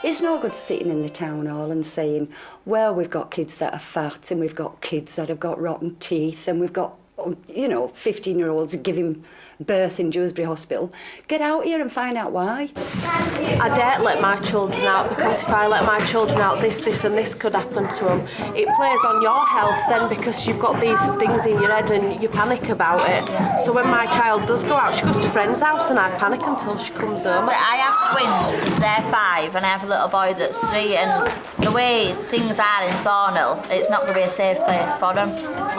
It's no good sitting in the town hall and saying, well, we've got kids that are fat and we've got kids that have got rotten teeth and we've got, 15-year-olds giving birth in Dewsbury Hospital. Get out here and find out why. I daren't let my children out, because if I let my children out, this and this could happen to them. It plays on your health then, because you've got these things in your head and you panic about it. So when my child does go out, she goes to a friend's house and I panic until she comes home. I have twins, they're 5, and I have a little boy that's 3, and the way things are in Thornhill, it's not going to be a safe place for them.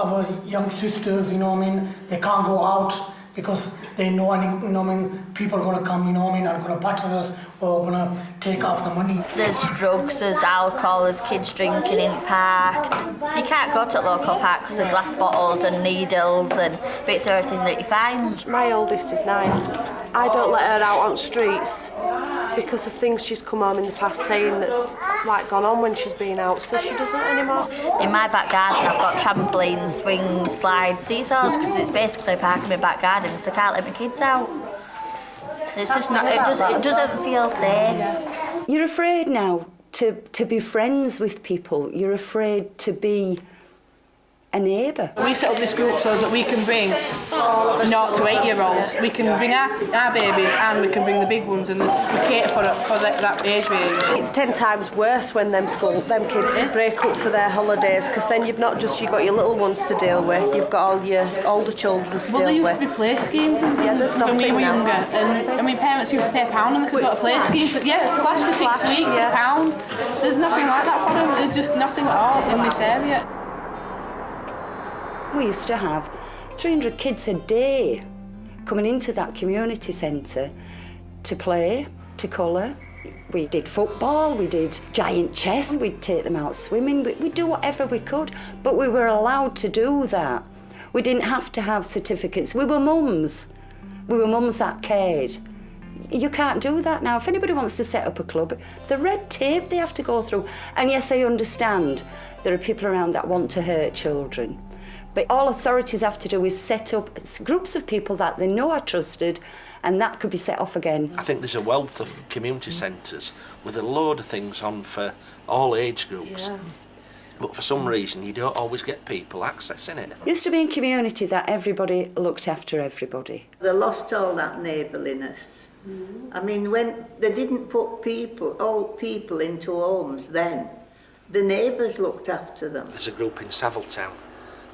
Our young sisters, they can't go out because they know, people are going to come, are going to batter us or going to take off the money. There's drugs, there's alcohol, there's kids drinking in park. You can't go to a local park because of glass bottles and needles and bits of everything that you find. My oldest is 9. I don't let her out on streets because of things she's come home in the past saying that's gone on when she's been out, so she doesn't anymore. In my back garden I've got trampolines, swings, slides, seesaws, because it's basically a park in my back garden because I can't let my kids out. It's just not, it doesn't feel safe. You're afraid now to be friends with people. You're afraid to be a neighbour. We set up this group so that we can bring 0 to 8-year-olds. We can bring our babies and we can bring the big ones, and we cater for that age range. It's 10 times worse when them kids break up for their holidays, because then you've got your little ones to deal with, you've got all your older children to deal with. Well, there used to be play schemes and things when we were younger, and parents used to pay £1 and they could go to a play scheme for, splash for 6 weeks for £1. There's nothing like that for them. There's just nothing at all in this area. We used to have 300 kids a day coming into that community centre to play, to colour. We did football, we did giant chess, we'd take them out swimming, we'd do whatever we could, but we were allowed to do that. We didn't have to have certificates. We were mums. We were mums that cared. You can't do that now. If anybody wants to set up a club, the red tape they have to go through. And yes, I understand there are people around that want to hurt children. But all authorities have to do is set up groups of people that they know are trusted, and that could be set off again. I think there's a wealth of community centres with a load of things on for all age groups. Yeah. But for some reason, you don't always get people accessing it. It used to be in community that everybody looked after everybody. They lost all that neighbourliness. I mean, when they didn't put old people into homes then, the neighbours looked after them. There's a group in Saviltown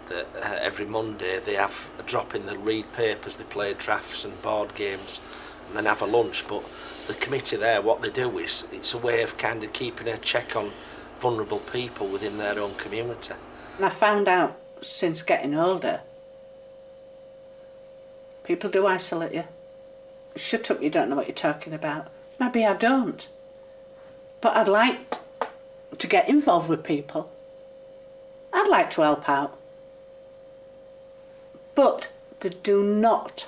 that every Monday they have a drop in, they read papers, they play drafts and board games and then have a lunch. But the committee there, what they do is, it's a way of kind of keeping a check on vulnerable people within their own community. And I found out since getting older, people do isolate you. Shut up, you don't know what you're talking about. Maybe I don't. But I'd like to get involved with people. I'd like to help out. But they do not.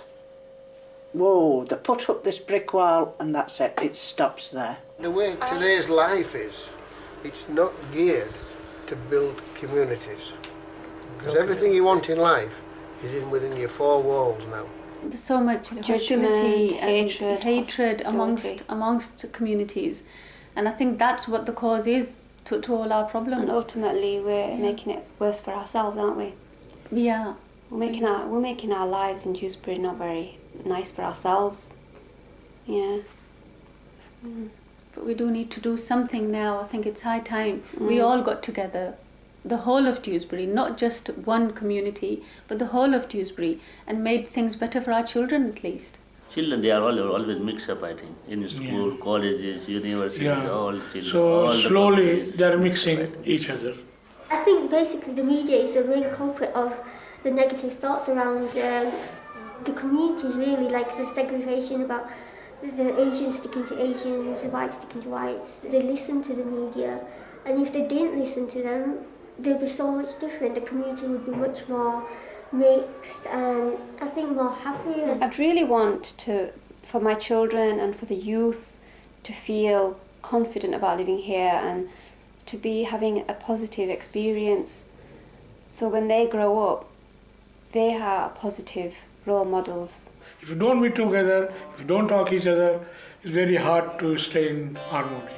They put up this brick wall and that's it, it stops there. The way today's life is, it's not geared to build communities. Because everything you want in life is within your 4 walls now. There's so much hostility and hatred amongst communities, and I think that's what the cause is to all our problems. And ultimately, we're making it worse for ourselves, aren't we? We are. We're making our lives in Dewsbury not very nice for ourselves. Yeah. But we do need to do something now. I think it's high time we all got together, the whole of Dewsbury, not just one community, but the whole of Dewsbury, and made things better for our children at least. Children, they are always mixed up, I think, in school, colleges, universities, all children. So all slowly they're mixing each other. I think basically the media is the main culprit of the negative thoughts around the communities, really, like the segregation about the Asians sticking to Asians, the whites sticking to whites. They listen to the media, and if they didn't listen to them, they'd be so much different. The community would be much more mixed and I think more happy. I'd really want for my children and for the youth to feel confident about living here and to be having a positive experience. So when they grow up, they are positive role models. If you don't be together, if you don't talk each other, it's very hard to stay in harmony.